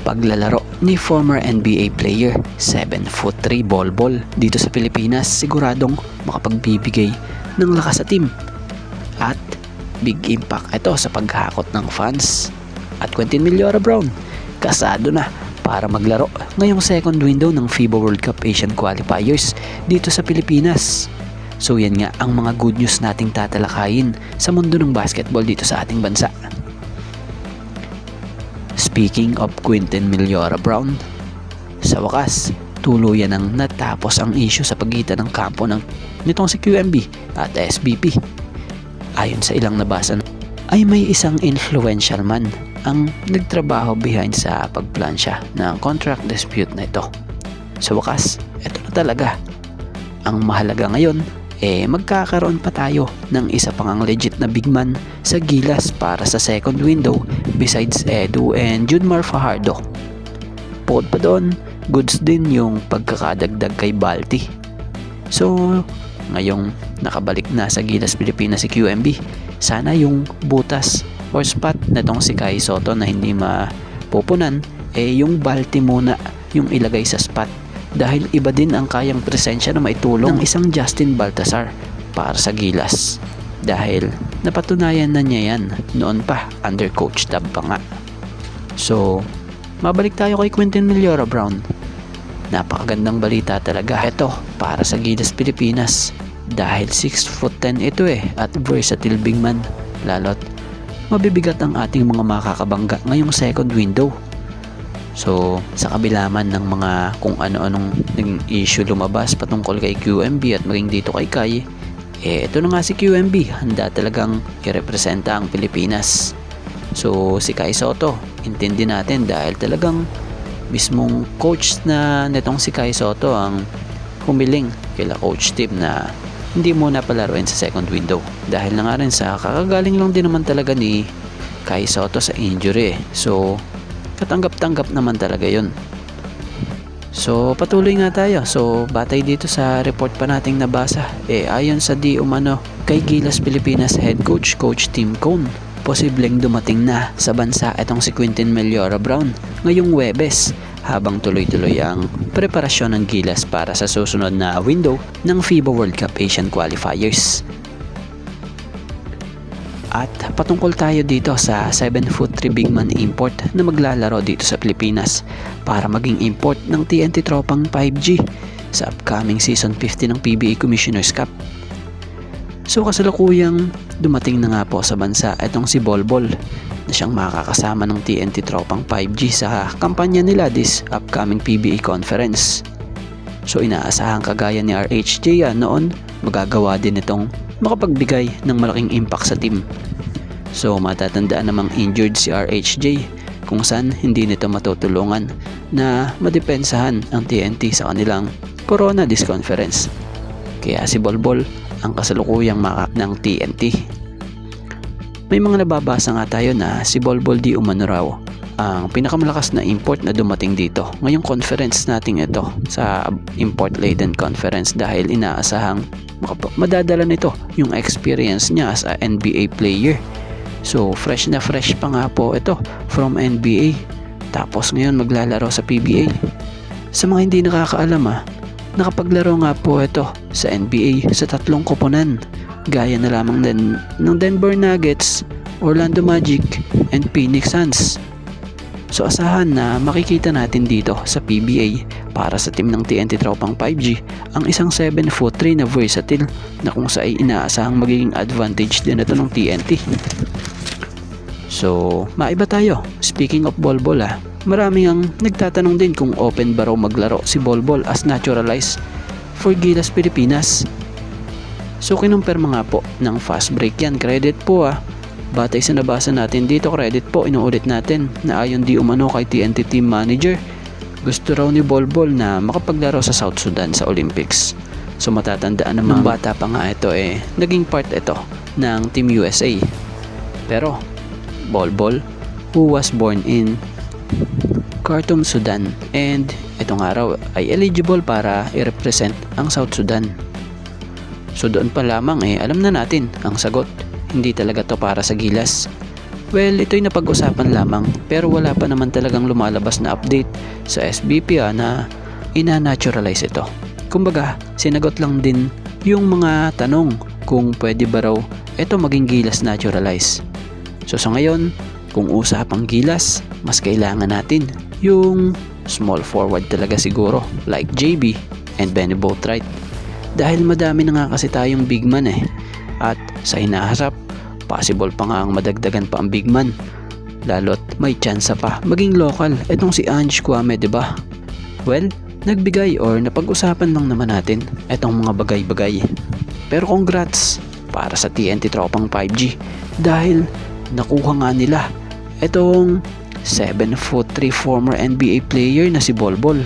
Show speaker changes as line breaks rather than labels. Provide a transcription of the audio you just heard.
paglalaro ni former NBA player 7'3" Bolbol dito sa Pilipinas, siguradong makapagbibigay ng lakas sa team at big impact ito sa paghakot ng fans. At Quintin Meljora-Brown kasado na para maglaro ngayong second window ng FIBA World Cup Asian Qualifiers dito sa Pilipinas. So yan nga ang mga good news nating tatalakayin sa mundo ng basketball dito sa ating bansa. Speaking of Quintin Meljora-Brown, sa wakas, tuluyan ang natapos ang issue sa pagitan ng kampo nitong si QMB at SBP. Ayon sa ilang nabasa, ay may isang influential man ang nagtrabaho behind sa pagplansya ng contract dispute na ito. Sa wakas, ito na talaga. Ang mahalaga ngayon, magkakaroon pa tayo ng isa pang legit na big man sa Gilas para sa second window besides Edu and Junmar Fajardo. Bukod pa doon, goods din yung pagkakadagdag kay Balti. So, ngayong nakabalik na sa Gilas Pilipinas si QMB, sana yung butas or spot na tong si Kai Sotto na hindi mapupunan, yung Balti muna yung ilagay sa spot. Dahil iba din ang kayang presensya na maitulong ng isang Justin Baltazar para sa Gilas. Dahil napatunayan na niya yan noon pa, under Coach Tab pa nga. So, mabalik tayo kay Quintin Meljora-Brown. Napakagandang balita talaga ito para sa Gilas Pilipinas. Dahil 6'10" ito at versatile big man. Lalo't mabibigat ang ating mga makakabangga ngayong second window. So, sa kabila man ng mga kung ano-anong naging issue lumabas patungkol kay QMB at maging dito kay Kai, ito na nga si QMB, handa talagang i-representa ang Pilipinas. So, si Kai Sotto, intindi natin dahil talagang mismong coach na netong si Kai Sotto ang humiling kila Coach Tim na hindi muna palaruin sa second window. Dahil na nga rin sa kakagaling lang din naman talaga ni Kai Sotto sa injury. So, katanggap-tanggap naman talaga yun. So, patuloy nga tayo. So, batay dito sa report pa nating nabasa, ayon sa di umano kay Gilas Pilipinas head coach, Coach Tim Cone, posibleng dumating na sa bansa itong si Quintin Meljora-Brown ngayong Huwebes habang tuloy-tuloy ang preparasyon ng Gilas para sa susunod na window ng FIBA World Cup Asian Qualifiers. At patungkol tayo dito sa 7'3" big man import na maglalaro dito sa Pilipinas para maging import ng TNT Tropang 5G sa upcoming season 50 ng PBA Commissioner's Cup. So kasalukuyang dumating na nga po sa bansa itong si Bolbol na siyang makakasama ng TNT Tropang 5G sa kampanya nila this upcoming PBA conference. So inaasahang kagaya ni RHJ noon, magagawa din itong makapagbigay ng malaking impact sa team. So matatandaan namang injured si RHJ kung saan hindi nito matutulungan na madepensahan ang TNT sa kanilang Corona Disc Conference. Kaya si Bolbol ang kasalukuyang makak ng TNT. May mga nababasa nga tayo na si Bolbol di umano raw ang pinakamalakas na import na dumating dito ngayong conference nating ito sa import laden conference dahil inaasahang madadala nito yung experience niya as a NBA player. So fresh na fresh pa nga po ito from NBA tapos ngayon maglalaro sa PBA. Sa mga hindi nakakaalam nakapaglaro nga po ito sa NBA sa 3 koponan gaya na lamang din ng Denver Nuggets, Orlando Magic and Phoenix Suns. So asahan na makikita natin dito sa PBA para sa team ng TNT Tropang 5G ang isang 7'3" na versatile na kung sa ay inaasahang magiging advantage din ito ng TNT. So maiba tayo. Speaking of Bolbol marami ang nagtatanong din kung open ba raw maglaro si Bolbol as naturalized for Gilas Pilipinas. So kinumpirma nga po ng fast break yan. Credit po batay sa nabasa natin dito, credit po, inuulit natin na ayon di umano kay TNT team manager, gusto raw ni Bolbol na makapaglaro sa South Sudan sa Olympics. So matatandaan naman bata pa nga ito naging part ito ng Team USA. Pero Bolbol, who was born in Khartoum, Sudan, and itong araw ay eligible para i-represent ang South Sudan. So doon pa lamang alam na natin ang sagot. Hindi talaga to para sa Gilas. Well, ito'y napag-usapan lamang pero wala pa naman talagang lumalabas na update sa SBP na ina-naturalize ito. Kumbaga, sinagot lang din yung mga tanong kung pwede ba raw ito maging gilas naturalize. So sa ngayon, kung usapang gilas, mas kailangan natin yung small forward talaga siguro like JB and Benny Boatwright. Dahil madami na nga kasi tayong big man at sa hinaharap, possible pa nga ang madagdagan pa ang big man. Lalo't may tsansa pa maging local etong si Ange Kwame, diba? Well, nagbigay or napag-usapan lang naman natin etong mga bagay-bagay. Pero congrats para sa TNT Tropang 5G dahil nakuha nga nila etong 7'3" former NBA player na si Bolbol.